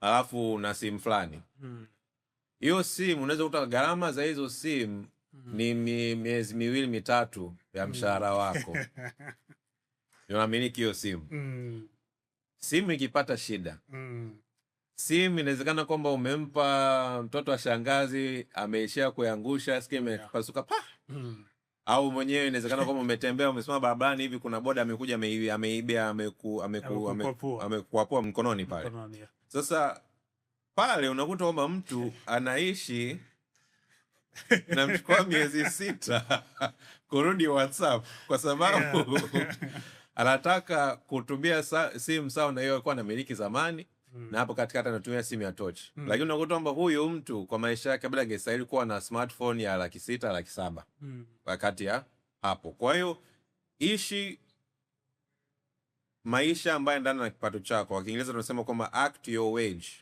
alafu na simu fulani. Hiyo simu unaweza kuta gharama za hizo simu ni miezi 2-3 ya mshahara wako. Unamiliki hiyo simu. Simu ikipata shida. Simu inawezekana kwamba umempa mtoto wa shangazi, ameishia kuangusha, sikia imepasuka pa. Au mwenyewe inawezekana kwamba umetembea, umesimama barabarani hivi, kuna boda amekuja ameibia amekuapua mkononi pale. Sasa pale unakuta kwamba mtu anaishi na mchukua miezi 6 kurudi WhatsApp kwa sababu anataka kutumia simu sawa na hiyo alikuwa anamiliki zamani. Na hapo katikati anatumia simu ya touch. Lakini unakuta kwamba huyu mtu kwa maisha yake kabla angestahili kuwa na smartphone ya 600,000 700,000 wakati ya hapo. Kwa hiyo ishi maisha ambayo ndani na kipato chako. Kwa Kiingereza tunasema kwamba act your wage.